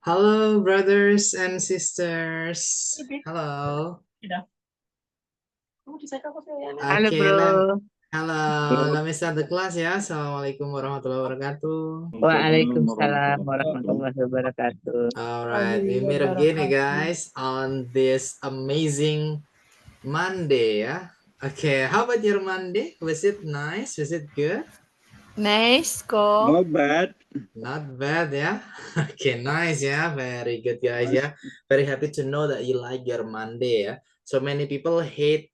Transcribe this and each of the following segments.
Hello, brothers and sisters. Oke, Hello. sudah. Kamu bisa apa ya? Halo Okay, bro. hello. Let me start the class ya. Assalamualaikum warahmatullahi wabarakatuh. Waalaikumsalam warahmatullahi wabarakatuh. Alright, we meet again guys on this amazing Monday ya. Okay, how about your Monday? Was it nice? Was it good? Nice kok. Not bad. Not bad ya. Okay, nice ya. Very good guys ya. Very happy to know that you like your Monday ya. So many people hate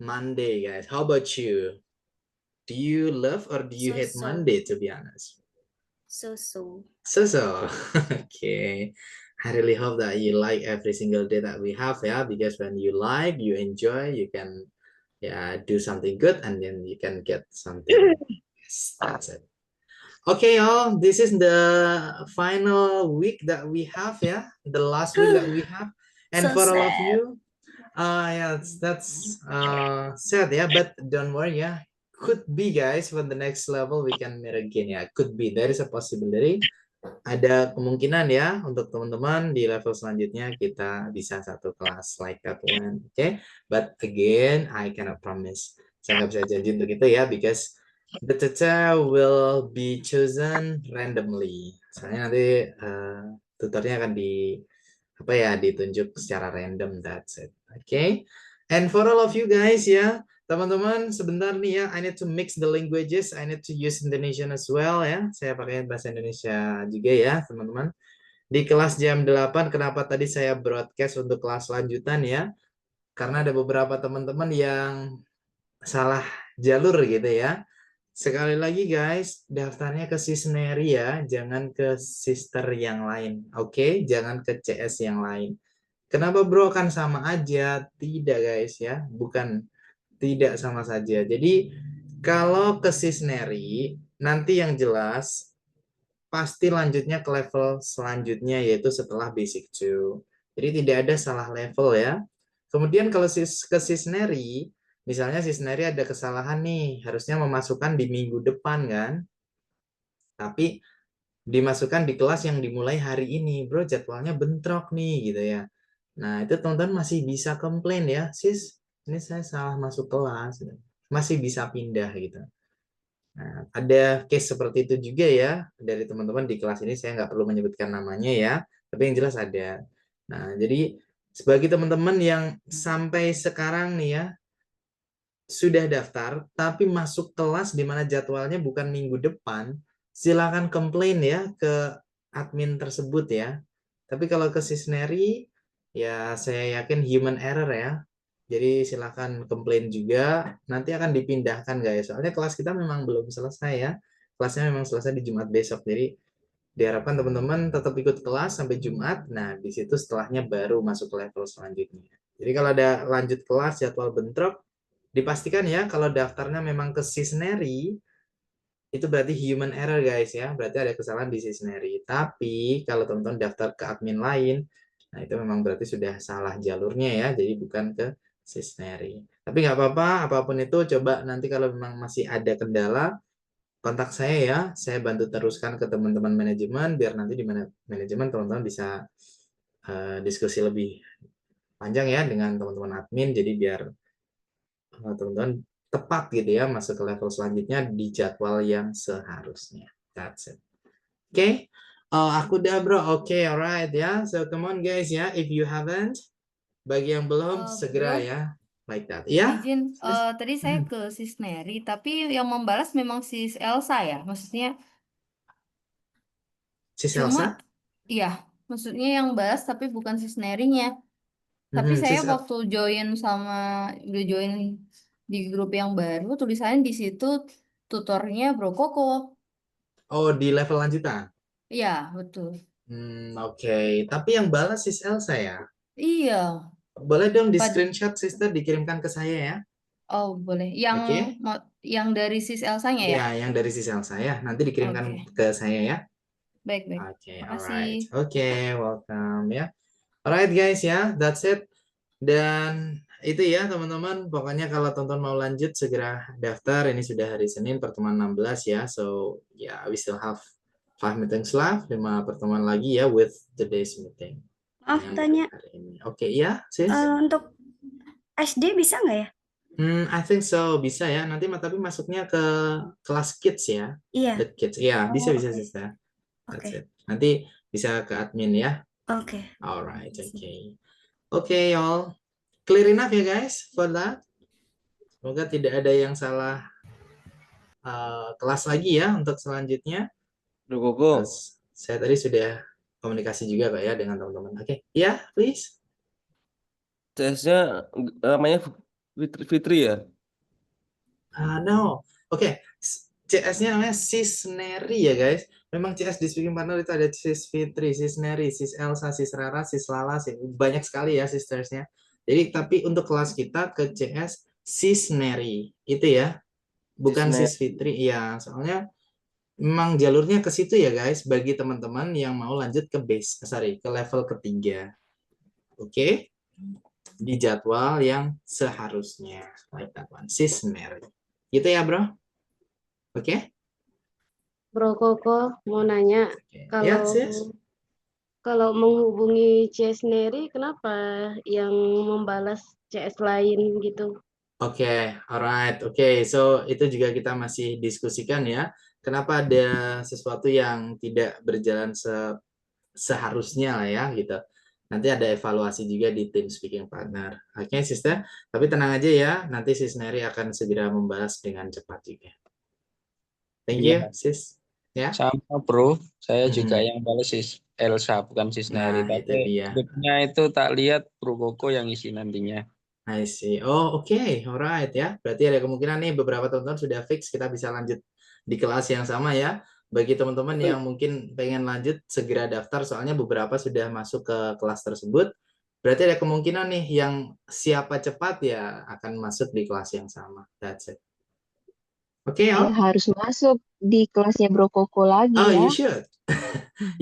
Monday, guys. How about you? Do you love or do you hate So-so. Monday, to be honest? So-so. So. Okay. I really hope that you like every single day that we have, yeah, because when you like, you enjoy, you can do something good and then you can get something. Yes, that's it. Okay, y'all, this is the final week that we have, yeah, the last week that we have. And So for all of sad. you, yeah, that's sad, yeah, but don't worry, yeah. Could be, guys, for the next level we can meet again, ya. Could be, there is a possibility. Ada kemungkinan ya untuk teman-teman di level selanjutnya kita bisa satu kelas like that one, okay? But again, I cannot promise. Saya nggak bisa janji untuk itu ya, because the tutor will be chosen randomly. Soalnya nanti tutornya akan ditunjuk secara random, that's it. Okay? And for all of you guys ya, teman-teman, sebentar nih ya, I need to mix the languages, I need to use Indonesian as well ya. Saya pakai bahasa Indonesia juga ya, teman-teman. Di kelas jam 8, kenapa tadi saya broadcast untuk kelas lanjutan ya? Karena ada beberapa teman-teman yang salah jalur gitu ya. Sekali lagi guys, daftarnya ke Sisneri ya, jangan ke sister yang lain. Oke, jangan ke CS yang lain. Kenapa bro, kan sama aja? Tidak guys ya, bukan tidak sama saja. Jadi kalau ke Sisneri, nanti yang jelas pasti lanjutnya ke level selanjutnya yaitu setelah basic 2. Jadi tidak ada salah level ya. Kemudian kalau ke Sisneri, misalnya Sisneri ada kesalahan nih, harusnya memasukkan di minggu depan kan. Tapi dimasukkan di kelas yang dimulai hari ini, bro, jadwalnya bentrok nih gitu ya. Nah, itu teman-teman masih bisa komplain ya, sis, ini saya salah masuk kelas, masih bisa pindah gitu. Nah, ada case seperti itu juga ya, dari teman-teman di kelas ini, saya nggak perlu menyebutkan namanya ya, tapi yang jelas ada. Nah, jadi sebagai teman-teman yang sampai sekarang nih ya, sudah daftar, tapi masuk kelas di mana jadwalnya bukan minggu depan, silakan komplain ya ke admin tersebut ya. Tapi kalau ke Sisneri, ya saya yakin human error ya. Jadi silakan komplain juga, nanti akan dipindahkan guys. Soalnya kelas kita memang belum selesai ya. Kelasnya memang selesai di Jumat besok. Jadi diharapkan teman-teman tetap ikut kelas sampai Jumat. Nah, di situ setelahnya baru masuk ke level selanjutnya. Jadi kalau ada lanjut kelas jadwal bentrok, dipastikan ya kalau daftarnya memang ke Sisneri, itu berarti human error guys ya, berarti ada kesalahan di Sisneri. Tapi kalau teman-teman daftar ke admin lain, nah itu memang berarti sudah salah jalurnya ya, jadi bukan ke Sisneri. Tapi nggak apa-apa, apapun itu coba nanti kalau memang masih ada kendala, kontak saya ya, saya bantu teruskan ke teman-teman manajemen, biar nanti di manajemen teman-teman bisa diskusi lebih panjang ya dengan teman-teman admin, jadi biar teman-teman tepat gitu ya masuk ke level selanjutnya di jadwal yang seharusnya. That's it. Oke, okay. Aku udah bro. Oke, okay, alright ya. So come on guys ya. If you haven't, bagi yang belum segera Bro, ya. Like that. Ya. izin, tadi saya ke Sis Neri, tapi yang membalas memang Sis Elsa ya, maksudnya Sis cuma, Elsa. iya, maksudnya yang balas tapi bukan Sis Nerinya. Tapi saya Sis, waktu udah join di grup yang baru, tulisannya di situ tutornya Bro Koko. oh di level lanjutan. Iya, betul. Oke. Tapi yang balas Sis Elsa ya. Iya, Boleh dong di Pad- screenshot sister dikirimkan ke saya ya. oh boleh. Oke. Yang dari Sis Elsanya ya? Ya, yang dari Sis Elsa ya. Nanti dikirimkan Oke, ke saya ya. baik-baik. Oke, Makasih. alright. Oke, welcome ya. Alright guys ya, that's it. Dan itu ya teman-teman, pokoknya kalau tonton mau lanjut segera daftar. Ini sudah hari Senin pertemuan 16 ya. So, yeah, we still have 5 meetings left, 5 pertemuan lagi ya with today's meeting. Maaf Yang tanya, hari ini. Oke, ya, sis. untuk SD bisa nggak ya? I think so, bisa ya. Nanti tapi masuknya ke kelas kids ya. Iya. The kids. Ya, bisa Oke. sis ya. That's Oke. it. Nanti bisa ke admin ya. Oke. Alright, okay. Okay, y'all. Clear enough ya guys for that. Semoga tidak ada yang salah kelas lagi ya untuk selanjutnya. Bro Koko, Terus, saya tadi sudah komunikasi juga Pak ya dengan teman-teman. Oke, ya, please. CS-nya namanya Fitri ya? No. Oke, CS-nya namanya Sis Neri ya guys. Memang CS di Speaking Partner itu ada Sis Fitri, Sis Neri, Sis Elsa, Sis Rara, Sis Lala, banyak sekali ya sistersnya. Jadi tapi untuk kelas kita ke CS Sis Neri itu ya, bukan Sis Fitri. Iya, soalnya memang jalurnya ke situ ya guys. Bagi teman-teman yang mau lanjut ke ke level ketiga. Oke, di jadwal yang seharusnya like that one, Sis Neri. Gitu ya bro. Oke. Bro Koko mau nanya, Ya, kalau sis. kalau menghubungi CS Neri, kenapa yang membalas CS lain gitu? Oke, alright. Oke, so itu juga kita masih diskusikan ya. Kenapa ada sesuatu yang tidak berjalan seharusnya lah ya gitu. Nanti ada evaluasi juga di tim Speaking Partner. Oke, sister. Tapi tenang aja ya, nanti Sis Neri akan segera membalas dengan cepat juga. Thank you, Iya, sis. Ya. sama bro. Saya juga Mm-mm. yang balas Elsa, bukan Neri. Nah, itu Tapi dia. grupnya itu tak lihat Bro Koko yang isi nantinya. I see. Oh, oke. Alright ya. Berarti ada kemungkinan nih beberapa teman-teman sudah fix kita bisa lanjut di kelas yang sama ya. Bagi teman-teman yang mungkin pengen lanjut, segera daftar soalnya beberapa sudah masuk ke kelas tersebut. Berarti ada kemungkinan nih yang siapa cepat ya akan masuk di kelas yang sama. That's it. Oke, Saya harus masuk di kelasnya Bro Koko lagi Oh, ya. you should.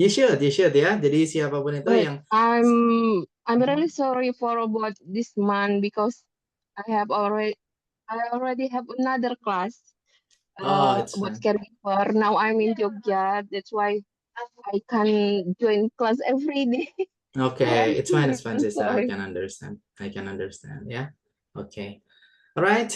You should ya. Jadi siapapun itu But yang I'm really sorry for about this month because I already have another class it's about fine. caregiver. Now I'm in Jogja. That's why I can join class every day. Okay, it's fine, I'm sister. I sorry. can understand. Yeah. Okay. All right.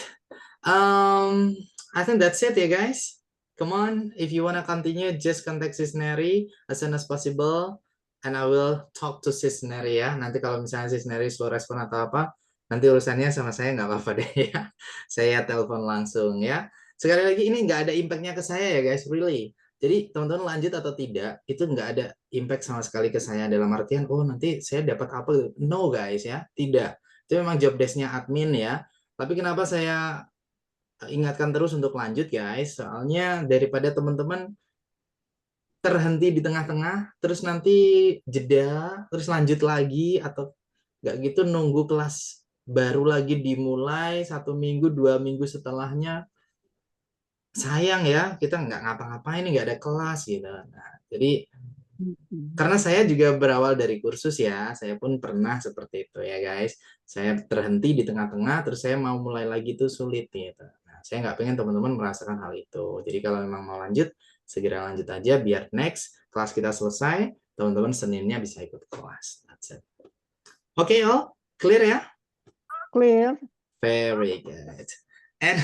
I think that's it ya guys. Come on, if you wanna continue, just contact Sis Neri as soon as possible, and I will talk to Sis Neri ya. Nanti kalau misalnya Sis Neri slow respon atau apa, nanti urusannya sama saya nggak apa-apa deh ya. Saya telepon langsung ya. Sekali lagi ini nggak ada impactnya ke saya ya guys, really. Jadi teman-teman lanjut atau tidak, itu nggak ada impact sama sekali ke saya dalam artian, oh nanti saya dapat apa? No guys ya, tidak. Itu memang job desk-nya admin ya. Tapi kenapa saya ingatkan terus untuk lanjut guys, soalnya daripada teman-teman terhenti di tengah-tengah, terus nanti jeda, terus lanjut lagi, atau nggak gitu nunggu kelas baru lagi dimulai 1 minggu, 2 minggu setelahnya, sayang ya, kita nggak ngapa-ngapain, nggak ada kelas gitu. Nah, jadi karena saya juga berawal dari kursus ya, saya pun pernah seperti itu ya guys. Saya terhenti di tengah-tengah, terus saya mau mulai lagi tuh sulit gitu. Nah, saya nggak pengen teman-teman merasakan hal itu. Jadi kalau memang mau lanjut, segera lanjut aja biar next kelas kita selesai, teman-teman Seninnya bisa ikut kelas. That's it. Oke, all clear ya? Clear. Very good. And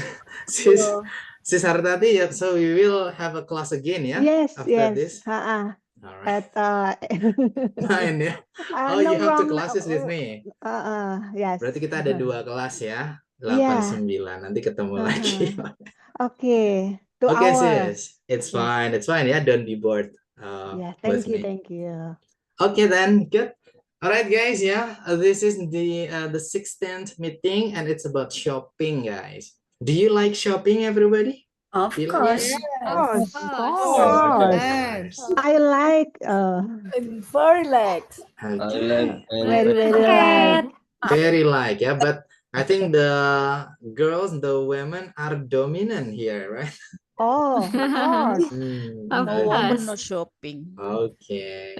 sis Hartati, so we will have a class again ya? Yes, After yes. this. At Main ya. Oh, no you have two wrong. classes with me. Yes. Berarti kita ada 2 kelas ya. 8, Yeah. 9. Nanti ketemu lagi. Okay. 2 Okay, hours. sis. It's fine. It's fine ya. Don't be bored. Yeah, with thank you, me. thank you. Okay then, good. Alright guys, yeah. This is the 16th meeting and it's about shopping, guys. Do you like shopping, everybody? Of You course. Of Of course. I like Very relaxed. Okay. very like. Very like, yeah. But I think the girls, the women are dominant here, right? Oh, of course. Of Okay. course. No shopping. Okay.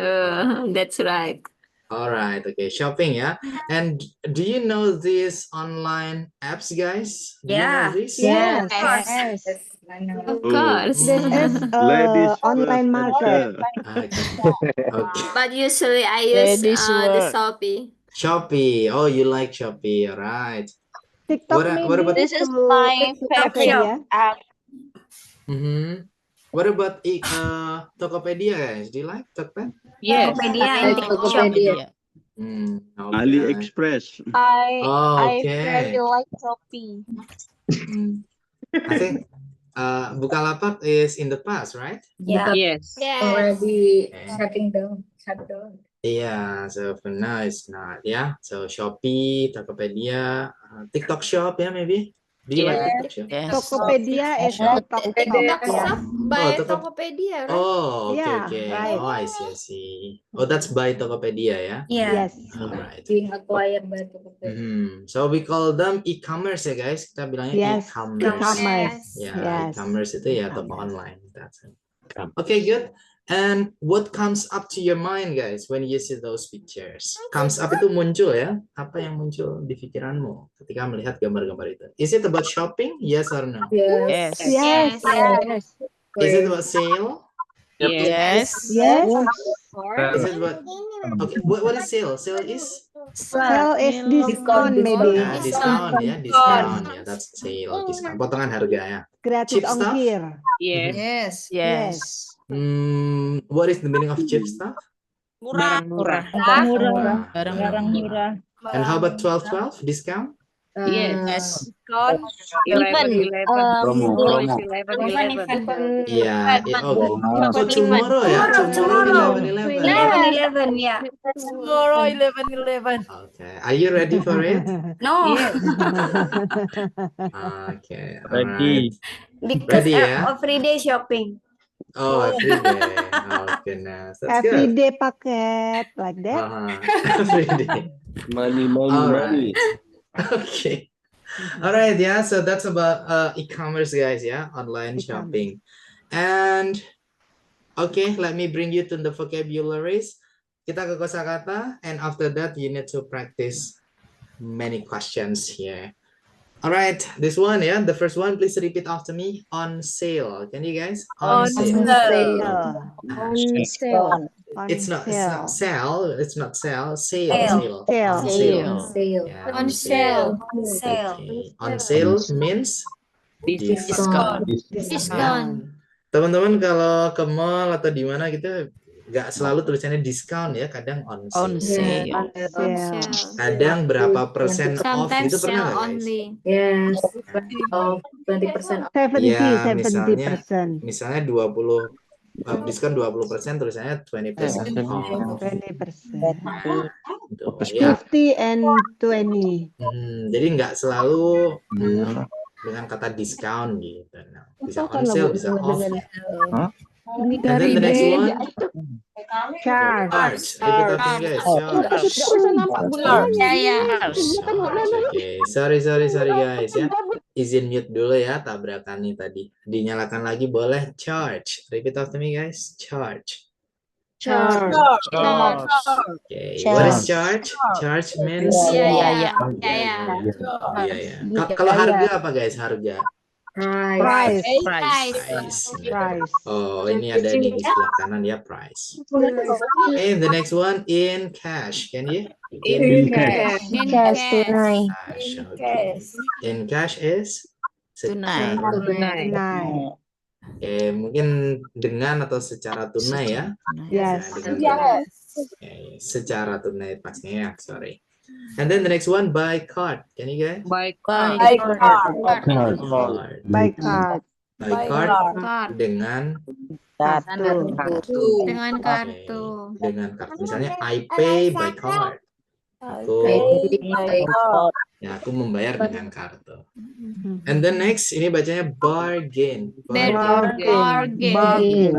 That's right. All right. Okay. Shopping, yeah. And do you know these online apps, guys? Do you know Yeah. this? Yes. Yes. Of course. This is Ladies online first market. answer. Okay. But usually I use Ladies the word. Shopee. Shopee. Oh, you like Shopee. All right. TikTok What about Mini This is to my Tokopedia. app. What about Tokopedia, guys? Do you like Tokped? Yes. Tokopedia I and like TikTok. Tokopedia. Okay. AliExpress. Oh, okay. like Shopee. I think Bukalapak is in the past, right? Yeah. Yes. Already Okay. shut down. Yeah, so for now it's not. Yeah, so Shopee, Tokopedia, TikTok Shop, yeah, maybe. Do you like Yes. TikTok Shop? Yes. Tokopedia is Shop. TikTok TikTok shop. Shop by Tokopedia, right? Oh, okay, Yeah, okay. right. Oh, I see. Oh, that's by Tokopedia, yeah. Yeah. Yes. Alright. Being acquired by Tokopedia. So we call them e-commerce ya guys. Kita bilangnya Yes. e-commerce. E-commerce. Ya, Yes. e-commerce itu ya toko E-commerce. online. That's it. Okay, good. And what comes up to your mind, guys, when you see those pictures? Comes up itu muncul ya. Apa yang muncul di pikiranmu ketika melihat gambar-gambar itu? Is it about shopping? Yes or no? Yes. Yes. Yes. Is it about sale? Yes. Yes. Is it about okay? What is sale? Sale is Sale is discount maybe. discount ya, discount ya. That's sale, discount. Potongan harga ya. Gratis Cheap stuff? ongkir. Yes. Yes. What is the meaning of cheap stuff? Murah. Murah. Murah. Barang murah. And how about 12-12 discount? Yes. Discount. 11. Promo. Iya, oh tomorrow ya, tomorrow 11-11. Yeah. Tomorrow 11. Okay, are you ready for it? No. Okay, Ready. alright. Because Ready, yeah? everyday shopping. Oh, every day. Oh goodness, that's good. Everyday paket like that. Every day. Money. Alright. Okay. Alright, yeah. So that's about e-commerce, guys. Yeah, online shopping. And okay, let me bring you to the vocabularies. Kita ke kosakata, and after that you need to practice many questions here. Alright, this one, yeah. The first one, please repeat after me. On sale. Can you guys? On sale. On sale. It's not sell. It's not sell. Sale. Sale. Sale. On sale. Sale. Yeah, On sale. Sale. Okay. On sale means discount. Discount. Teman-teman kalau ke mall atau di mana gitu nggak selalu tulisannya discount ya, kadang on On sale. sale. Kadang berapa persen off gitu pernah nggak, guys? Yes. 20% off. 70% Misalnya 20 diskon 20%, tulisannya 20% off. 20%. Gitu, ya. 50 and 20. Jadi nggak selalu dengan kata discount gitu. Nah, bisa on sale, bisa off. And then the next one, charge. Repeat after me, guys. Charge. Okay, sorry guys ya. Izin mute dulu ya tabrakan nih tadi. Dinyalakan lagi boleh. Charge. Repeat after me, guys. Charge. Okay. What is charge? Charge means Iya. Kalau harga apa, guys? Harga. Price. Oh, ini ada nih di sebelah kanan ya, price. Okay, the next one in cash. Can you? In cash. Cash tunai. Okay. In cash is Tunai. mungkin dengan atau secara tunai ya. Yes. Dengan tunai. Secara tunai pastinya, sorry. And then the next one, by card. Can you guys? By card. By card. Dengan Kartu. Dengan kartu. dengan kartu. Misalnya I pay by card. Aku membayar dengan kartu. And then next ini bacanya bargain. Bargain.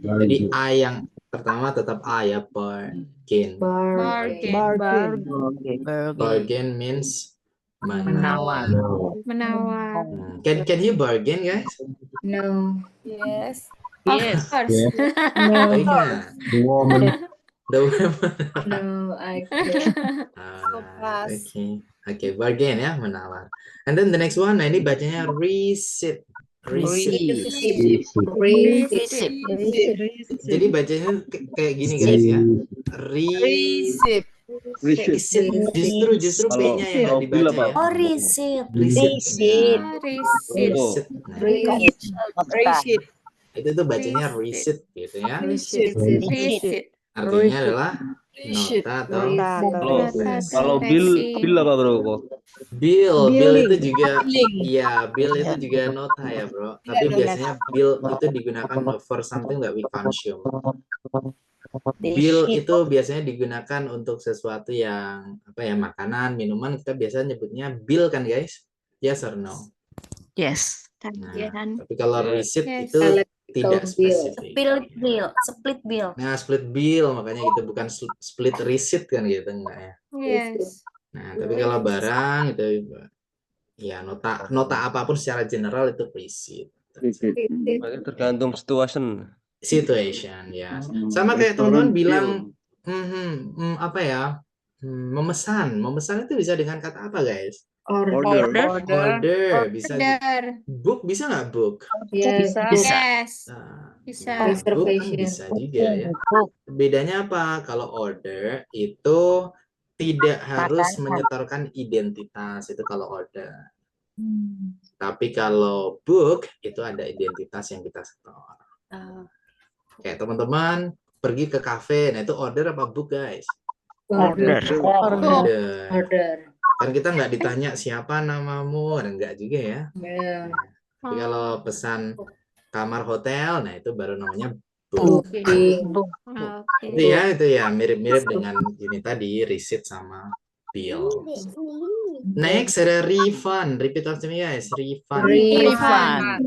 Jadi A yang pertama tetap A ya, bargain. Bargain means menawar. Can you bargain, guys? No. Yes. Oh, iya. The women. No, I Alright, okay, bargain ya, menawar. And then the next one, nah ini bacanya receipt. Receipt. Receipt. Jadi bacanya kayak gini guys ya. Receipt. Receipt. Justru Kalau P-nya yang kalau bill dibaca apa? ya. Oh, receipt. Receipt. Receipt. Nah, Receipt. itu tuh bacanya receipt gitu ya. Receipt. Artinya adalah Receipt. nota atau Kalau referensi. kalau bill apa bro kok? Bill itu juga Billing. iya, bill itu juga nota ya, Bro. Tapi biasanya bill itu digunakan for something that we consume. Bill itu biasanya digunakan untuk sesuatu yang apa ya, makanan, minuman, kita biasanya nyebutnya bill kan, guys? Yes or no? Yes. Nah, tapi kalau receipt Yes. itu tidak spesifik. Split bill. Nah, split bill makanya gitu, bukan split receipt kan gitu enggak ya. Yes. Nah, tapi kalau barang itu ya nota apapun secara general itu receipt. Berarti tergantung Situation ya. Sama kayak teman-teman bilang apa ya? Memesan itu bisa dengan kata apa, guys? Order. Order bisa. Order. Book bisa nggak book? Yes. Yes. Nah, Bisa. book kan bisa juga ya. Bedanya apa? Kalau order itu tidak harus menyetorkan identitas, itu kalau order. Tapi kalau book itu ada identitas yang kita setor. Kayak teman-teman pergi ke kafe, nah itu order apa book, guys? Order. Order. Kan kita nggak ditanya siapa namamu, enggak juga ya. Tapi kalau pesan kamar hotel, nah itu baru namanya book. Oke. Itu ya mirip-mirip dengan ini tadi, receipt sama bill. Next ada refund. Repeat after me, guys. Refund.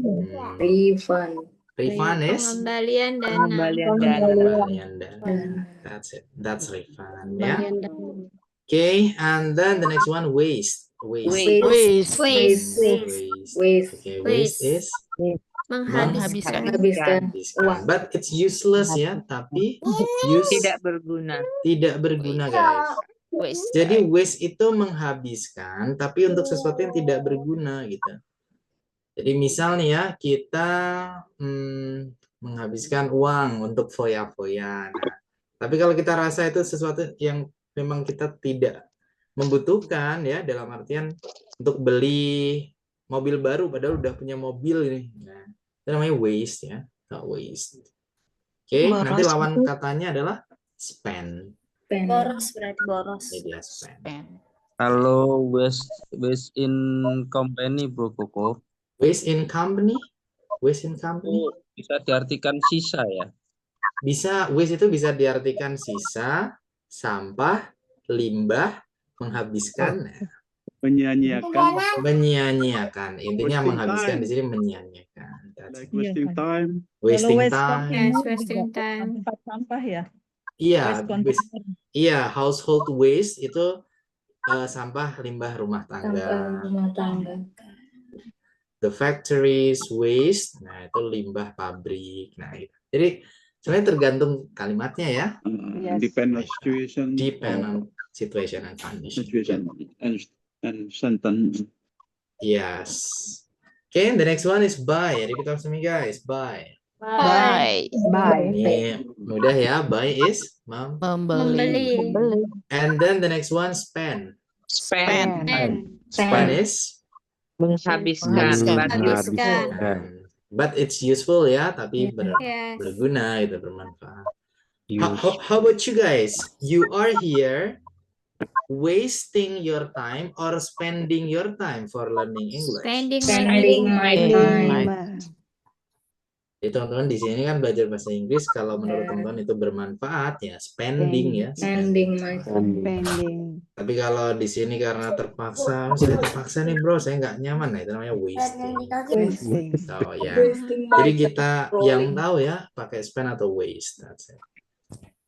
Refund is Pengembalian dana. pengembalian dana. That's it. That's refund ya. Okay, and then the next one, waste. Waste. Okay, waste is Menghabiskan. habiskan. But it's useless ya, tapi Tidak berguna. tidak berguna, guys. Waste. Jadi waste itu menghabiskan, tapi untuk sesuatu yang tidak berguna gitu. Jadi misal nih ya, kita menghabiskan uang untuk foya-foya. Nah, tapi kalau kita rasa itu sesuatu yang memang kita tidak membutuhkan ya, dalam artian untuk beli mobil baru padahal udah punya mobil ini. Nah, itu namanya waste ya, not waste. Oke, nanti lawan katanya adalah spend. Boros berarti boros. Ini dia spend. Kalau waste in company, Bro Koko, Waste in company? Waste in company? bisa diartikan sisa ya. Bisa, waste itu bisa diartikan sisa, sampah, limbah, menghabiskan, menyia-nyiakan. Intinya Wasting menghabiskan time. di sini menyia-nyiakan. That's Like it. wasting time. Wasting time. Yes, wasting time. Tempat sampah ya. Iya, iya, household waste itu sampah limbah rumah tangga. The factories waste, nah itu limbah pabrik. Nah, itu. Jadi sebenarnya tergantung kalimatnya ya. Depend on situation. Depend on situation and condition. Situation and sentence. Yes. Okay, the next one is buy. Repeat after me, guys. Buy. Buy. Ini mudah ya. Buy is Membeli. and then the next one spend. Spend. Spend is Menghabiskan. but it's useful ya, tapi Yes. berguna gitu, bermanfaat. How about you guys? You are here wasting your time or spending your time for learning English? Spending my time. Jadi teman-teman di sini kan belajar bahasa Inggris, kalau menurut teman-teman itu bermanfaat ya spending ya. Spending. Tapi kalau di sini karena terpaksa, saya terpaksa nih bro, saya nggak nyaman, nah itu namanya wasting. So ya. Jadi kita yang tahu ya pakai spend atau waste. That's it.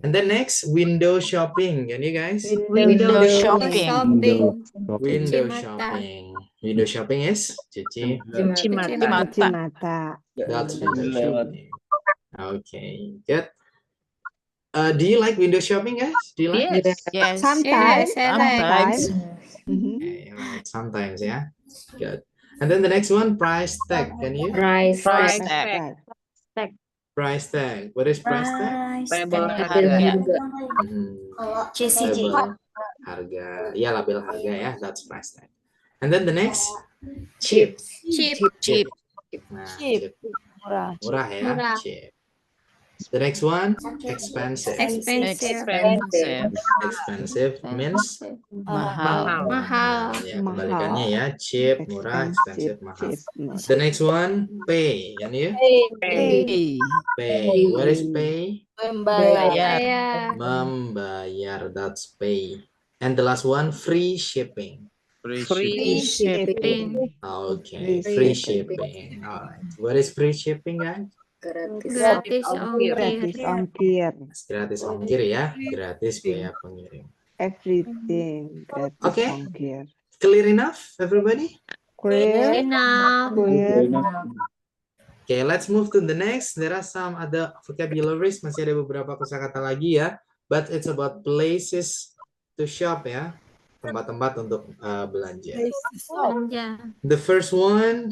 And then next, window shopping. Can you guys? Window shopping. Window Cuci mata. shopping. Window shopping is cuci Mata. That's window shopping. Okay, good. Do you like window shopping, guys? Do you like? Yes. Yes. Sometimes. Sometimes. Okay, right. Sometimes, yeah. Good. And then the next one, price tag. Can you? Price Price tag. tag. Price tag. What is price tag? Price Label tag. harga. CCG. Label harga. Ya, label harga ya. That's price tag. And then the next, cheap. Cheap. Cheap. Nah, Cheap. cheap. Murah. Murah ya. Murah. Cheap. The next one, expensive. Expensive. Expensive. Expensive means Mahal. Mahal. ya, kebalikannya ya. Cheap, murah, expensive, mahal. The next one, pay. Can you? Pay. Pay. What is pay? Bayar. Saya. Membayar. That's pay. And the last one, free shipping. Free shipping. Okay, free shipping. All right. What is free shipping, guys? Gratis ongkir. Ongkir. Gratis ongkir ya. Gratis biaya pengirim. Everything. Gratis Okay. ongkir. Clear enough, everybody? Clear. Enough. Clear. Okay, let's move to the next. There are some other vocabularies. Masih ada beberapa kosakata lagi ya. But it's about places to shop ya. Tempat-tempat untuk belanja. Belanja. The first one,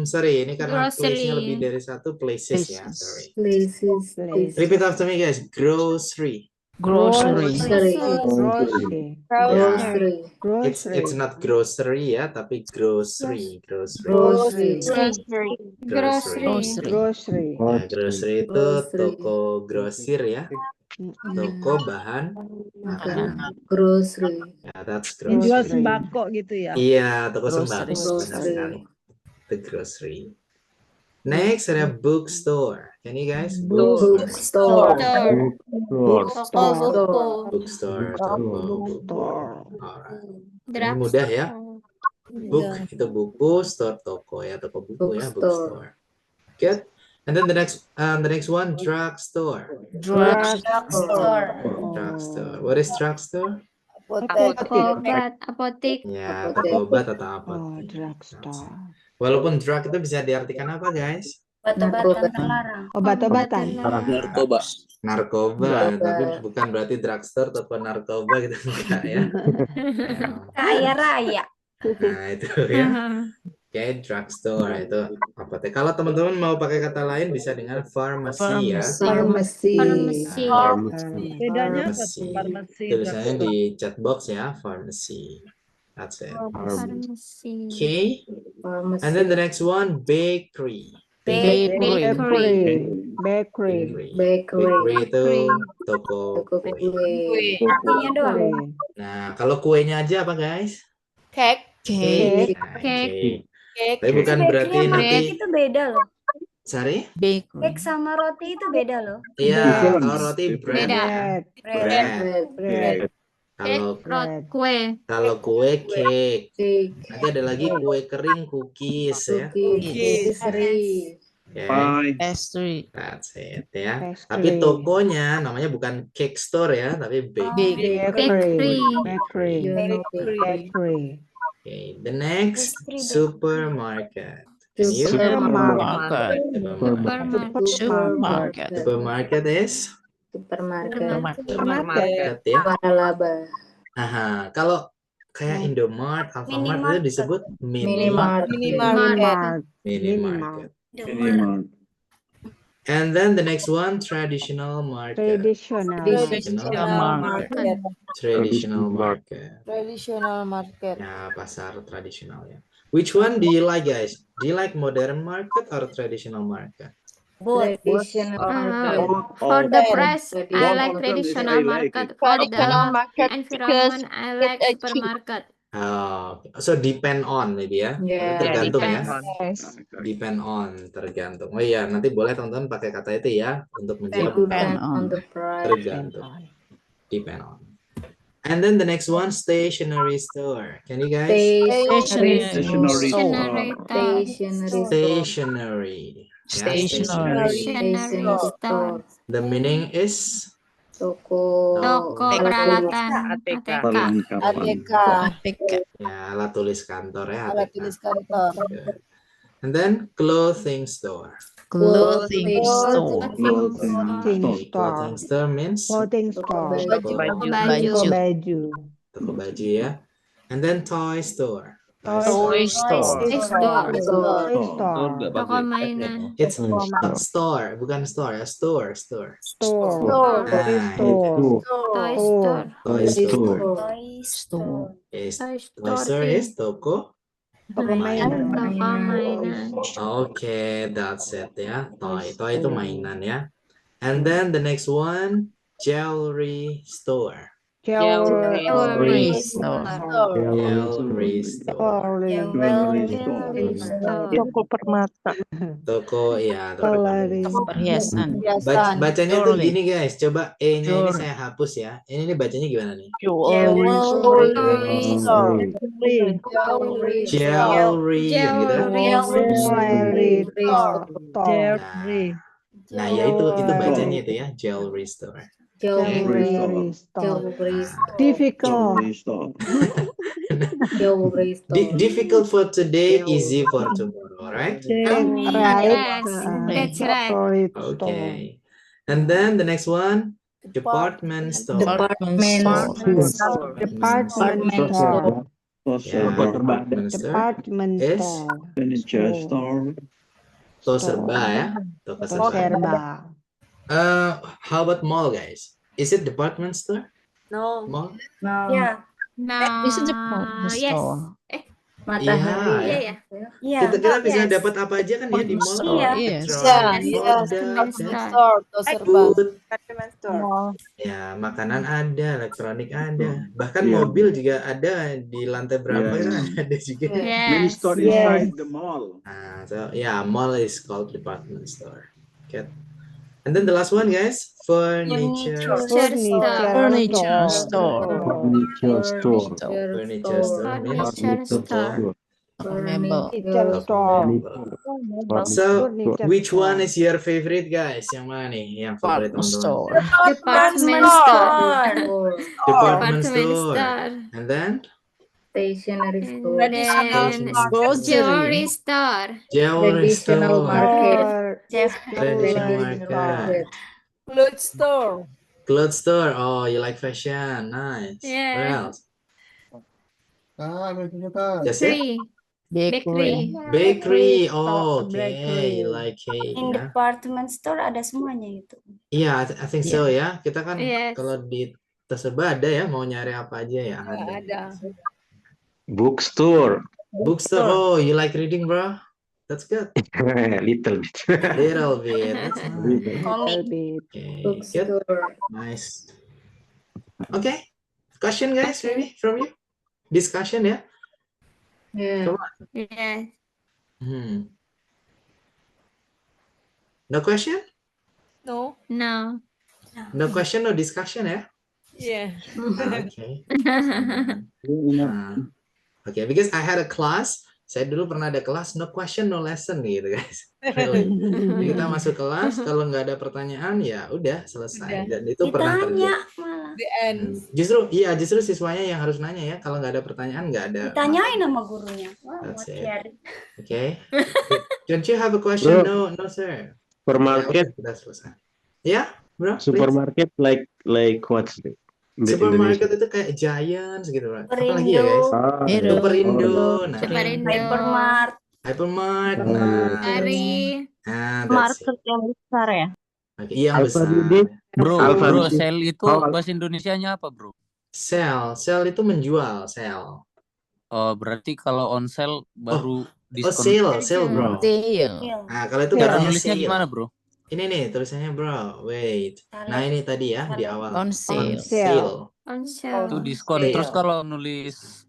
sorry, ini karena Grocery. place-nya lebih dari satu, places ya. Places. Sorry. Places. Repeat after me, guys. Grocery. Grocery. Grocery. Grocery. Grocery. It's not grocery ya, tapi grocery. Grocery. Grocery. Grocery. Grocery. Grocery. Ya, grocery itu Grocery. toko grosir ya. Toko bahan makanan. Grocery. Ya, that's Yang jual grocery. sembako gitu ya. Iya, toko Grocery. sembako. Benar Grocery. sekali. The grocery. Next ada bookstore. Can you guys? Bookstore. Store. Bookstore. Bookstore. Toko buku. Store. Alright. Ini Drugstore. mudah ya. Book itu buku, store toko ya, toko buku ya, bookstore. Good. And then the next one, drugstore. Drugstore. Drugstore. What is drugstore? Obat. Apotek. Ya, toko obat atau apa? Oh, drugstore. Walaupun drug itu bisa diartikan apa, guys? Obat-obatan terlarang. Obat-obatan. Narkoba. Narkoba, tapi bukan berarti drugstore toko narkoba gitu enggak ya. Kaya raya. Nah, itu ya. Oke, drugstore itu apotek. Kalau teman-teman mau pakai kata lain bisa dengan pharmacy ya. Pharmacy. Pharmacy. Bedanya apa Pharmacy. tuh farmasi? Tulisannya di chat box ya, pharmacy. That's it. Pharmacy. Okay. Pharmacy. And then the next one, bakery. Bakery. Bakery. Bakery itu toko Toko kue. kue. Artinya doang. Nah, kalau kuenya aja apa, guys? Cake. Cake. Cake. Tapi bukan berarti Cake sama nanti, cake itu beda loh. sorry? Bakery. Cake sama roti itu beda loh. Iya, kalau roti bread. Beda. Bread. Bread. Kalau Kue. kalau kue cake. Cake. Nanti ada lagi kue kering cookies ya. Cookies. Okay, Pie. Pastry. that's it ya. Pastry. Tapi tokonya namanya bukan cake store ya, tapi bakery. Bakery. Bakery. Bakery. Bakery. Okay, the next supermarket. Can you? Supermarket. Supermarket. Supermarket. Supermarket is Supermarket. supermarket ya. Waralaba. Aha, kalau kayak Indomart, Alfamart itu disebut Minimart. Minimarket. minimarket. Minimart. And then the next one, traditional market. Traditional. Market. Traditional market. Traditional market. Ya, pasar tradisional ya. Which one do you like, guys? Do you like modern market or traditional market? Both. Traditional For the price, I One like of them is traditional I like market. it. For the environment, I like supermarket. Oh, so depend on maybe ya. Yeah. Tergantung ya. Yes. Depend on, tergantung. Oh iya, nanti boleh teman-teman pakai kata itu ya untuk menjawab Depend on the price. tergantung. Depend on. And then the next one, stationery store. Can you guys? Stationery. Stationery Stationery. Stationery. Yeah, Stationery. Stationery store. The meaning is Toko. Toko peralatan ATK. Perlengkapan. ya alat tulis kantor ya. Alat tulis kantor. Good. And then clothing store. Clothing store. Clothing store. Clothing store means Clothing store. Baju. Toko baju. toko baju ya. And then toy store. Toy store. Toy store. Store nggak Toko pakai. mainan. It's not store, bukan store ya, store. Store. Nah, Toy store. Toy Store. store. toy store. Toy store. Is Toy toy store is toko. Toko mainan. Toko mainan. Okay, that's it ya. Toy itu mainan ya. And then the next one, jewelry store. Jewelry store. Jewelry store. Jewelry. Toko permata. Toko ya, toko Jewelry. Perhiasan. Bacanya tuh Jewelry. gini guys. Coba E-nya ini Jewelry. saya hapus ya. Ini bacanya gimana nih? Jewelry. Jewelry yang gitu. Jewelry store. Nah, ya itu bacanya itu ya, jewelry store. Jewelry store. Jewelry Difficult. store. Jewelry store. Difficult for today, easy for tomorrow, right? Right. That's right. Jewelry store. Okay. And then the next one, department store. Department store. Department store. Yeah, department store. Department Is store. Furniture store. toko serba ya, toko serba. Serba. How about mall, guys? Is it department store? No. Mall? No. Yeah. No. This is department Yes. store. Matahari. Iya, Iya, ya. Iya. Kita bisa Yes. dapat apa aja kan ya di mall? Iya. Yes. Elektronik, food, Mall. ya makanan ada, elektronik ada, bahkan mobil juga ada di lantai berapa Yes. kan ada juga. Many Yes. store Yes. inside the mall. Nah, so yeah, mall is called department store. Okay. And then the last one, guys, furniture Furniture store. Furniture store. Furniture store means Furniture store. Mebel. Furniture store. So, Furniture which store. one is your favorite, guys? Yang mana nih? Yang favorit Department teman-teman? store. Department store. Department store. And then Stationery store. Then Grocery. jewelry store. jewelry Traditional store. market. Traditional market. Clothes store. Clothes store. Oh, you like fashion. Nice. Yeah. What else? That's it? Bakery. Bakery. Bakery. Oh, okay. Bakery. You like cake. In Ya. department store ada semuanya itu. Iya, I think so ya. Kita kan Yes. kalau di tersebar ada ya, mau nyari apa aja ya ada. Bookstore. Bookstore. Oh, you like reading, bro? That's good. Little bit. Little bit. That's nice. Little bit. Okay, good. Bookstore. Nice. Okay. Question, guys, maybe from you? Discussion ya? Yeah. Yes. No question? No. No question, no discussion ya? Okay. Okay, because I had a class. Saya dulu pernah ada kelas no question no lesson gitu guys. Really. Jadi kita masuk kelas kalau nggak ada pertanyaan ya udah selesai. Dan itu pernah terjadi. Malah. Justru siswanya yang harus nanya ya. Kalau nggak ada pertanyaan nggak ada. Ditanyain sama gurunya. Wah, That's buat it. cari. Okay. Don't you have a question? Bro. No, sir. Supermarket. Ya, udah selesai. Ya, bro. please. Supermarket like what's the Supermarket itu kayak Giants gitu, bro. Apa lagi ya, guys? Hero. Superindo. Nah, Superindo. Hypermart. Oh. Nah, Cari. that's it. yang besar ya? Oke, iya yang besar. Bro, Alpha bro, Didi. sale itu Oh, bahasa Indonesianya apa, bro? Sell itu menjual, sell. Oh, berarti kalau on sale baru Oh, diskon. sale, bro. Sale. Nah, kalau itu Cara katanya nulisnya sale. gimana, bro? Ini nih tulisannya, bro. Wait. Nah, ini tadi ya di awal. On sale. Sale. On sale. Itu diskon. Sale. Terus kalau nulis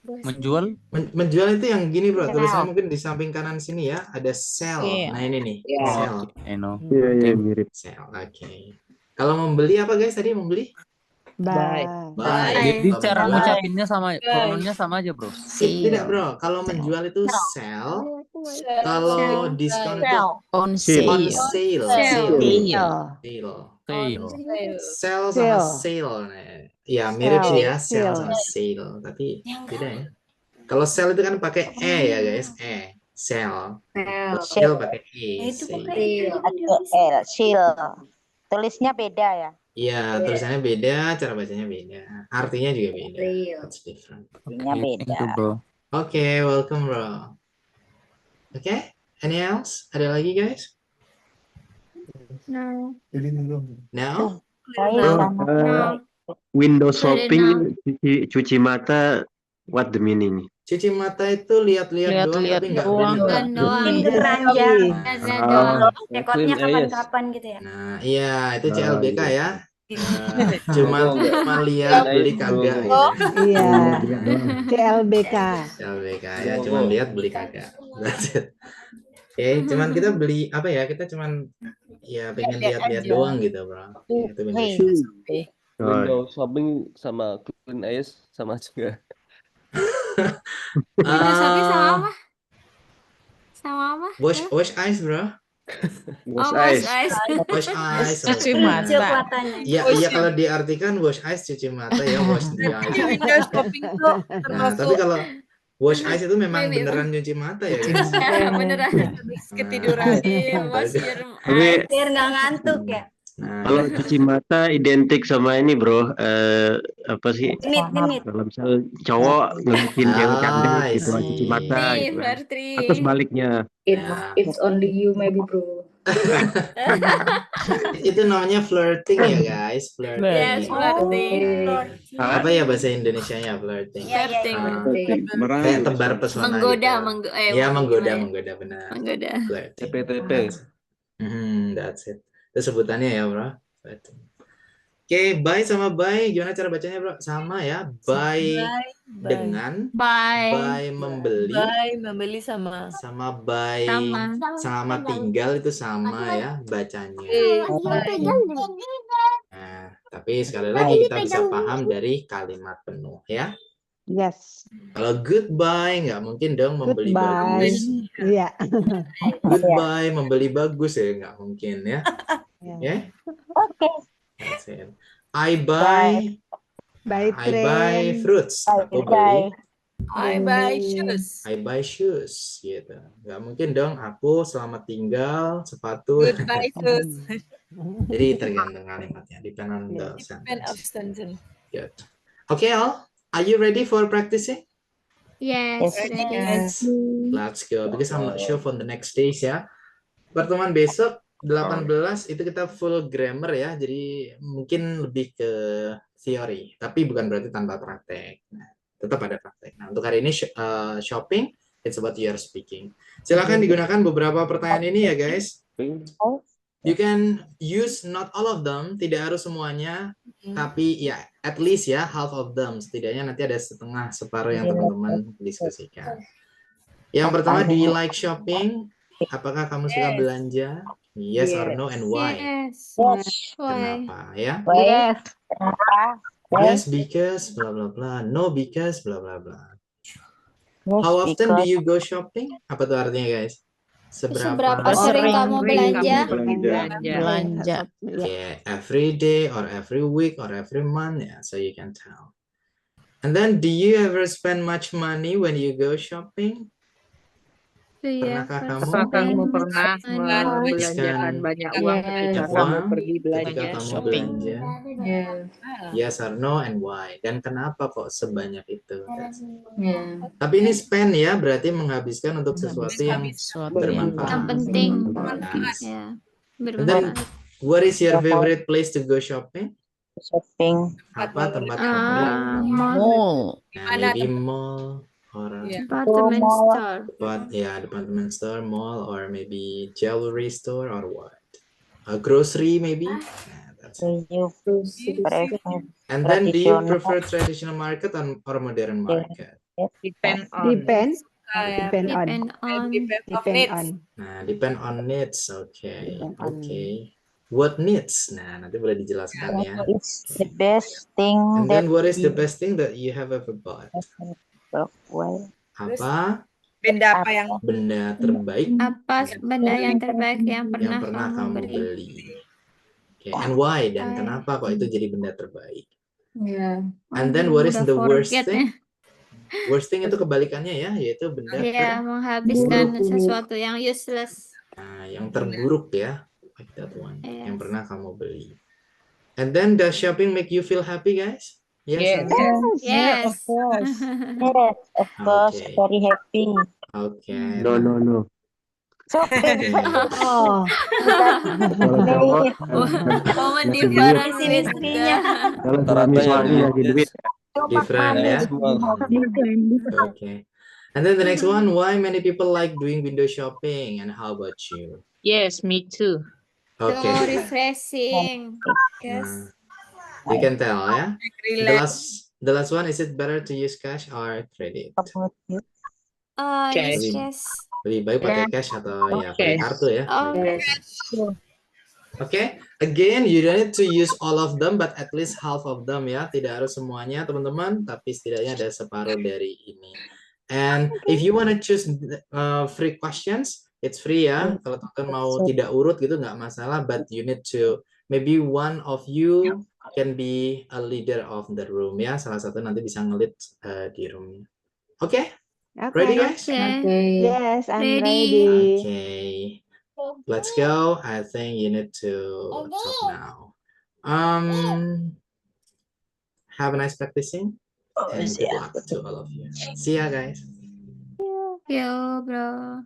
menjual, Menjual itu yang gini, bro. Tulisannya mungkin di samping kanan sini ya, ada sell. Sale. Nah, ini nih, oh, sell. I know. Iya mirip. Sell. Oke. Kalau membeli apa, guys? Tadi membeli? Buy. Buy. Jadi Kalau cara menjual- ngucapinnya sama, pronounnya sama aja, bro. Tidak, bro. Kalau menjual itu sell. Kalau diskon itu On on sale. sale. Sale. Sale. Sale. Sell sama sale. Nah, ya mirip sih ya, sell Sale. sama sale. Tapi beda ya. Kalau sell itu kan pakai e ya, guys. Sell. Sell. Shield pakai E. Itu sih. pakai L, shield. Tulisnya beda ya. Iya, tulisannya beda, cara bacanya beda. Artinya juga beda. Real. That's different. Artinya Oke, thank you, beda. bro. Oke, welcome bro. Oke, any else? Ada lagi guys? No. No? Baik, Oh, sama. window Sorry, shopping, cuci mata, what the meaning? Cuci mata itu lihat-lihat doang Lihat-lihat tapi nggak doang. bener. Bukan doang. mungkin keranjang. Lihat doang. Rekodnya Clean eyes. kapan-kapan gitu ya. Nah, iya itu Oh, CLBK iya. ya. Cuma lihat beli kagak gitu. Iya. Lihat doang. CLBK. CLBK ya, cuma lihat beli kagak. That's it. Oke, cuman kita beli apa ya? Kita cuman ya pengen lihat-lihat doang gitu, bro. Itu window Hey. shopping. Oh, Window shopping sama clean eyes sama juga. Windows shopping sama Ah, apa? Sama apa? wash eyes, bro. wash Oh, eyes. wash eyes. Wash eyes. Cuci oke. mata. Matanya. Iya kalau diartikan wash eyes cuci mata ya, wash the eyes. Windows shopping tuh Nah, tapi kalau wash eyes itu memang Maybe. beneran nyuci mata ya, guys. Beneran. ketiduran. Wash your Tapi eyes. Biar nggak ngantuk ya. Nah, kalau cuci mata identik sama ini bro, apa sih? Genit. Kalau misal cowok ngeliatin cewek cantik I gitu cuci see. mata Nih, gitu kan. flirty. Atau sebaliknya. It's only you maybe bro. Itu namanya flirting ya, guys. Flirting. Yes, flirting. Apa ya bahasa Indonesianya flirting? Flirting. Ah, kayak tebar pesona Menggoda, gitu. ya, menggoda Menggoda. benar. Flirting. TP. That's it. Itu sebutannya ya, bro. Flirting. Oke, buy sama buy gimana cara bacanya, bro? Sama ya. Buy dengan, Bye. buy membeli, membeli sama. sama buy Sama. sama tinggal itu sama ya bacanya. Nah, tapi sekali lagi kita bisa paham dari kalimat penuh ya. Yes. Kalau goodbye nggak mungkin dong membeli Goodbye. bagus. Iya. Goodbye membeli bagus ya nggak mungkin ya. Ya. Oke. That's it. I buy By I buy train. fruits. Aku beli. I buy shoes. I buy shoes gitu. Nggak mungkin dong aku selamat tinggal sepatu. Goodbye shoes. Jadi tergantung kalimatnya. Depend on the Pen of sentence. sentence. Good. Okay, all. Are you ready for practicing? Yes. Yes. Let's go. Because I'm not sure for the next days ya. Pertemuan besok 18 itu kita full grammar ya. Jadi mungkin lebih ke teori. Tapi bukan berarti tanpa praktek. Nah, tetap ada praktek. Nah, untuk hari ini shopping, it's about your speaking. Silakan digunakan beberapa pertanyaan ini ya guys. You can use not all of them, tidak harus semuanya, tapi ya at least ya half of them. Setidaknya nanti ada setengah, separuh yang teman-teman diskusikan. Yang pertama, do you like shopping? Apakah kamu suka belanja? Yes or no and why? Yes. Why? Kenapa ya? Yes. Yes because bla bla bla. No because bla bla bla. How often do you go shopping? Apa tuh artinya guys? Seberapa sering kamu belanja? Belanja. Yeah, every day or every week or every month, yeah, so you can tell. And then, do you ever spend much money when you go shopping? Pernahkah kamu pernah menghabiskan banyak uang ketika uang pergi ketika kamu belanja? Yeah. Yes or no and why? Dan kenapa kok sebanyak itu? Yeah. Tapi ini spend ya, berarti menghabiskan untuk sesuatu yang bermanfaat. Yang penting. Nice. Ya. And then, Bermanfaat. what is your favorite place to go shopping? Shopping. Apa tempat kamu? Mall. Nah, maybe mall or Department store. department store, mall, or maybe jewelry store or what? A grocery maybe. Nah, that's it. And then, do you prefer traditional market or modern market? Depend. Depend on. Depend on. Nah, depend on needs. Okay, okay. What needs? Nah, nanti boleh dijelaskan ya. It's the best thing And then, what is the best thing that you have ever bought? Apa Benda apa yang benda terbaik Apa benda yang terbaik yang yang pernah pernah kamu kamu beli? beli? Okay, and why? Dan kenapa kok itu jadi benda terbaik? Yeah. And then what is Udah the worst forget thing? Wasting itu kebalikannya ya, yaitu benda Ya, menghabiskan sesuatu yang useless. yang terburuk ya, like that one, yang Yes. pernah kamu beli. And then does shopping make you feel happy, guys? Yes. Yes. or no? Yes. Of course. Yes, of course. Okay. Very happy. Okay. No, no, no. Shopping. Okay. Oh, bukan Kalau cowok nih. Momen ngasih duit. difference Sini istrinya. Kalau Rata-rata suami yang suami ngasih duit. Different ya. semua. Okay. And then the next one, why many people like doing window shopping, and how about you? Yes, me too. So Okay. refreshing. Yes. You can tell ya. Relax. The last one, is it better to use cash or credit? Cash. Use cash. Lebih baik pakai cash atau ya pakai Cash. kartu ya. Oh, Okay, again, you don't need to use all of them, but at least half of them ya. Tidak harus semuanya, teman-teman, tapi setidaknya ada separuh dari ini. And if you want to choose free questions, it's free ya. Kalau teman-teman mau tidak urut gitu nggak masalah, but you need to, maybe one of you can be a leader of the room ya. Salah satu nanti bisa ngelit di roomnya. Oke? Ready guys? okay. Yes, I'm Ready. ready. Okay. Let's go. I think you need to talk now. Have a nice practicing and good luck to all of you. See ya guys. Yo, bro.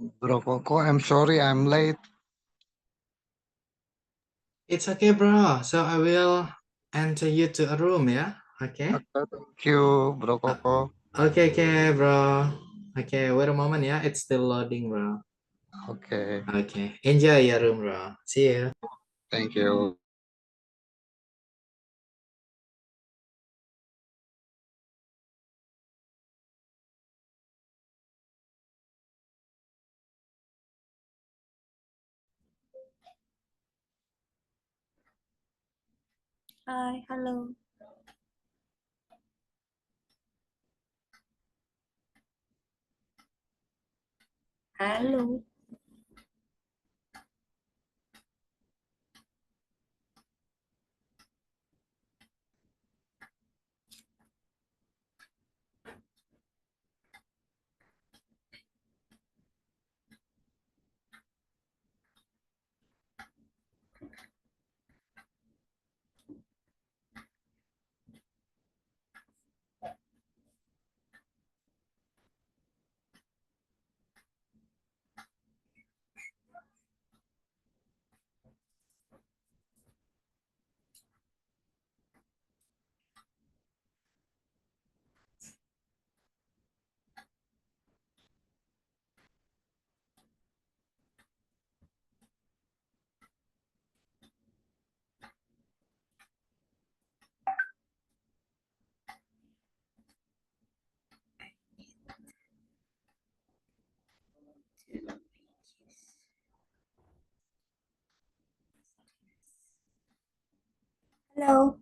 Bro Coco, I'm sorry I'm late. It's okay, bro. So I will enter you to a room, yeah? Okay. Thank you, Bro Coco. Okay, bro. Okay, wait a moment, yeah. It's still loading, bro. Okay, Okay. Enjoy your room, bro. See you. thank you. Hai, halo. Halo. Hello.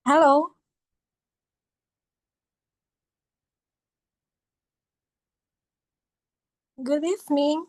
Halo. Good evening.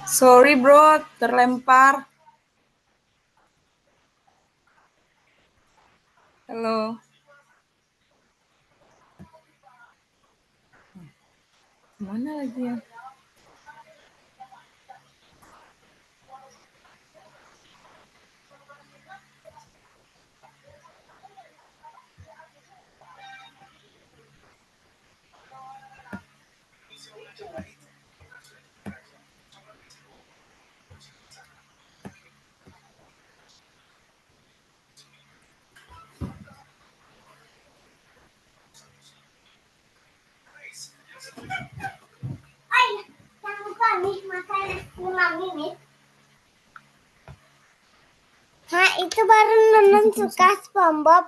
Sorry bro, terlempar. Halo. Mana lagi ya? Jangan lupa nih makan 5 menit. Hah, itu baru Nenek suka SpongeBob.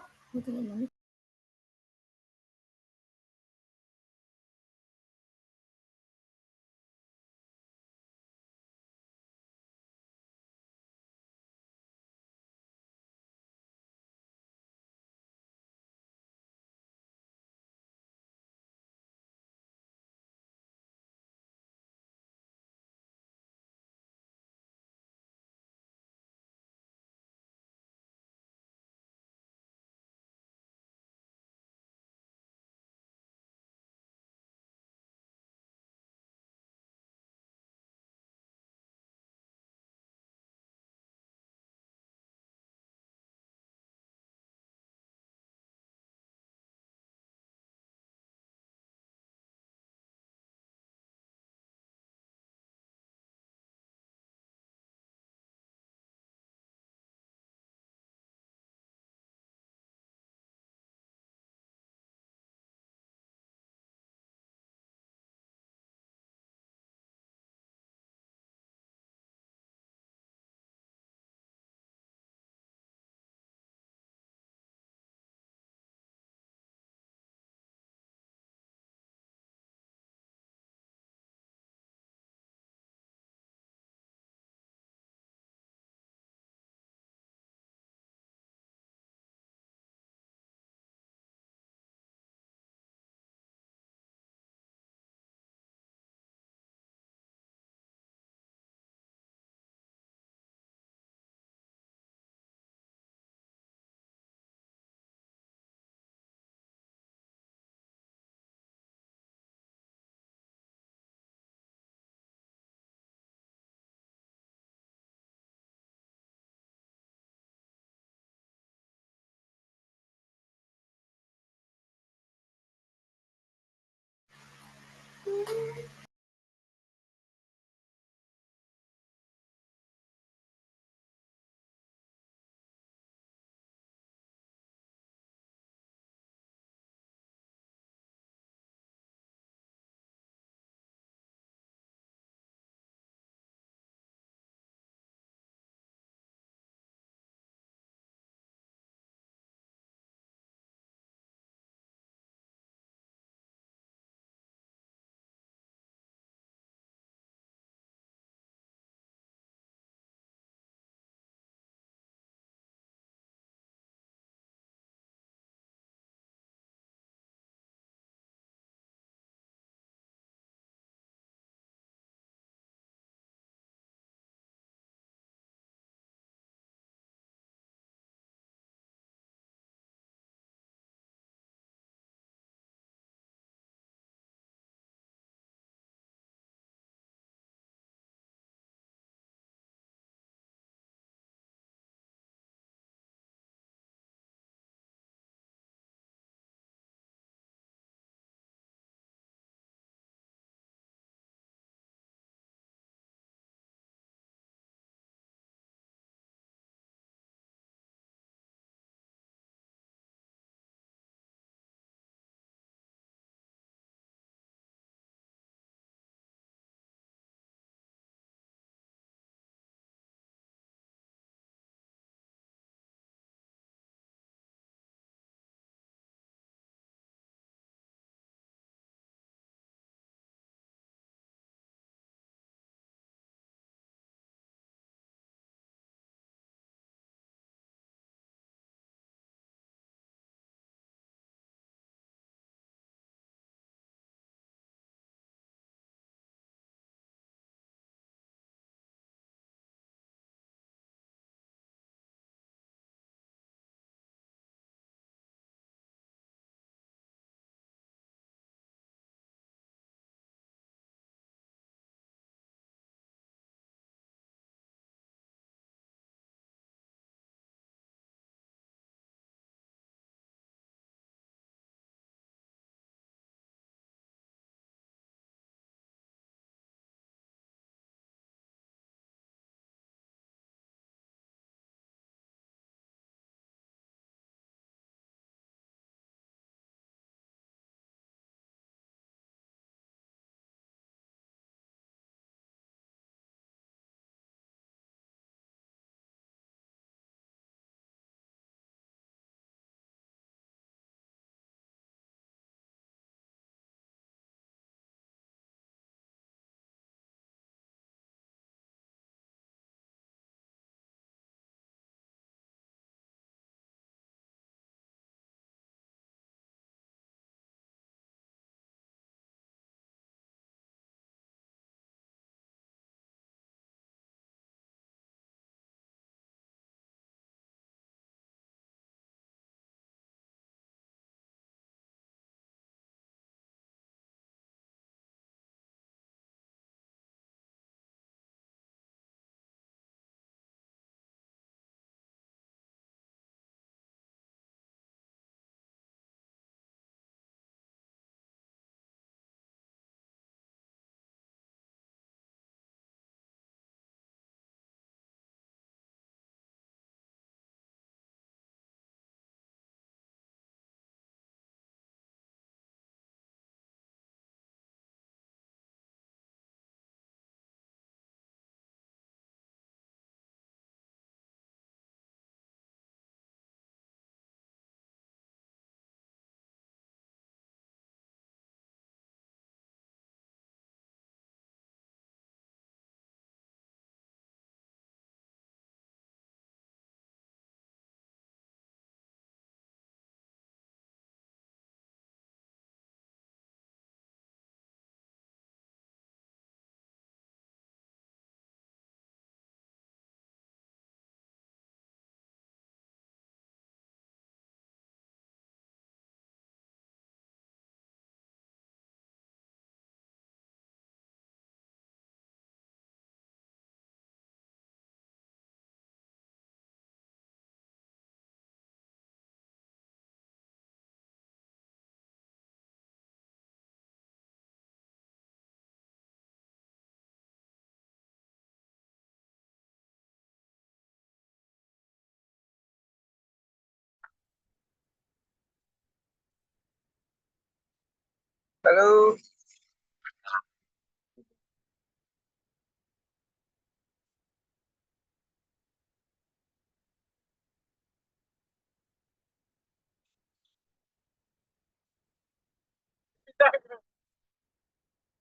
Halo.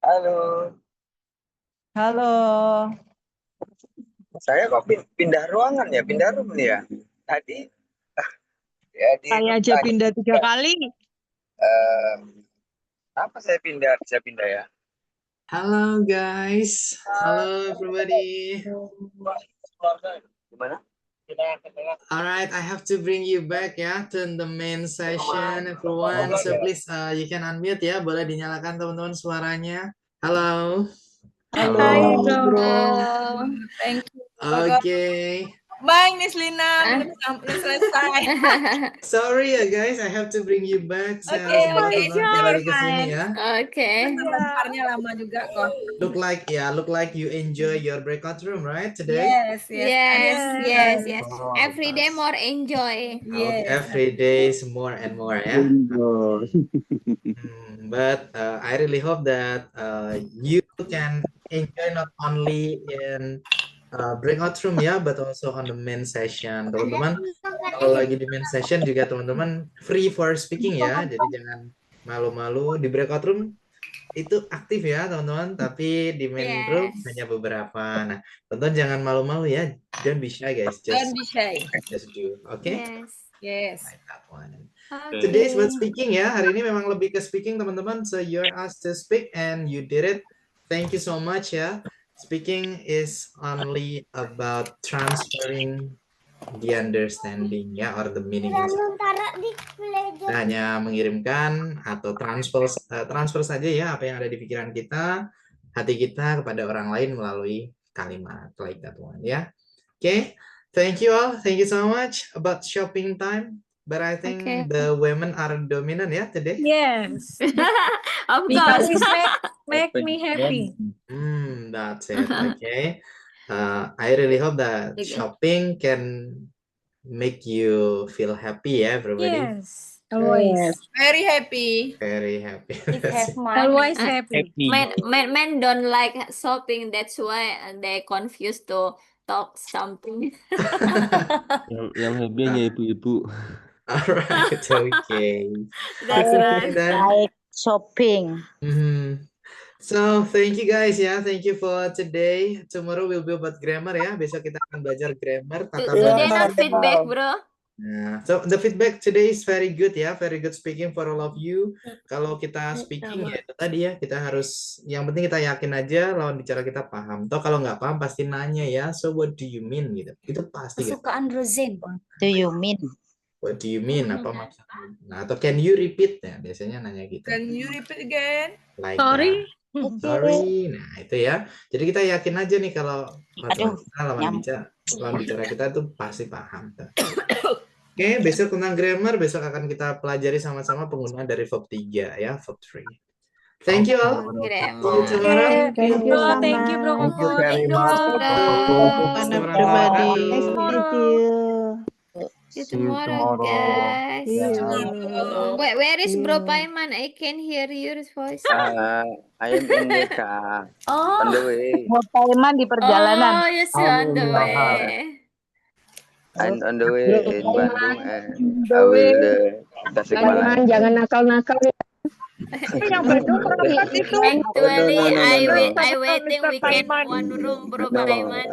Halo. Halo. Saya kok pindah ruangan ya, pindah room nih ya. Tadi ya di Saya room aja tanya pindah 3 kali. apa saya pindah ya. Hello guys. Hello everybody. Gimana? Alright, I have to bring you back ya to the main session everyone. So please you can unmute ya. Boleh dinyalakan teman-teman suaranya. Halo. Halo. Hai, bro. Thank you. Oke. Bye, Miss Lina. Belum selesai. Sorry ya guys, I have to bring you back. Saya Oke, harus bawa oke, teman kembali ke sini ya. Oke. Sebentarnya lama juga kok. Look like you enjoy your breakout room right today. Yes, yes. Yes. Oh, Every day pas. more enjoy. Okay, Yes. every day is more and more ya. But I really hope that you can enjoy not only in breakout room ya, but also on the main session. Teman-teman, kalau lagi di main session juga teman-teman free for speaking ya. Jadi jangan malu-malu di breakout room itu aktif ya teman-teman. Tapi di main room hanya beberapa. Nah, teman-teman jangan malu-malu ya. Don't be shy guys. Don't be shy. Just do. Okay? Yes. Like that one. Today is about speaking ya. Hari ini memang lebih ke speaking teman-teman. So you're asked to speak and you did it. Thank you so much ya. Speaking is only about transferring the understanding ya or the meaning. Kita hanya mengirimkan atau transfer saja ya apa yang ada di pikiran kita, hati kita kepada orang lain melalui kalimat like that one ya. Okay, thank you all. Thank you so much about shopping time. But I think the women are dominant ya today. Yes. Of Because course. it make me happy. That's it. Okay. I really hope that shopping can make you feel happy ya, everybody. Yes. Always. Very happy. Very happy. Always happy. Men don't like shopping. That's why they confused to talk something. Yang happy hanya ibu-ibu. Alright, okay. That's right. Like shopping. So thank you guys ya, thank you for today. Tomorrow will be about grammar ya. Besok kita akan belajar grammar. Today not feedback, bro. Nah, so the feedback today is very good ya, very good speaking for all of you. Kalau kita speaking ya itu tadi ya, kita harus yang penting kita yakin aja lawan bicara kita paham. Toh kalau nggak paham pasti nanya ya. So what do you mean gitu? Itu pasti. Kesukaan Rosin. Do you mean? What do you mean? Apa maksudnya? Nah, atau can you repeat ya? Biasanya nanya gitu. Can you repeat again? Like Sorry. Sorry. Nah, itu ya. Jadi kita yakin aja nih kalau lawan bicara kita tuh pasti paham. Oke, besok tentang grammar, besok akan kita pelajari sama-sama penggunaan dari verb 3 ya, verb 3. Thank you all. Grammar. Thank you, Sama. Thank you, bro. Thank you very much. Everybody. Thank you. See you tomorrow, guys. Where is Bro Paiman? I can hear your voice. I am in the car. On the way. Paiman di perjalanan. Oh, yes, on the way. I'm on the way in Bandung and I will Tasikmalaya. Jangan nakal-nakal ya. Yang Bandung berangkat itu. Actually, No. I waiting we can one room, Bro Paiman.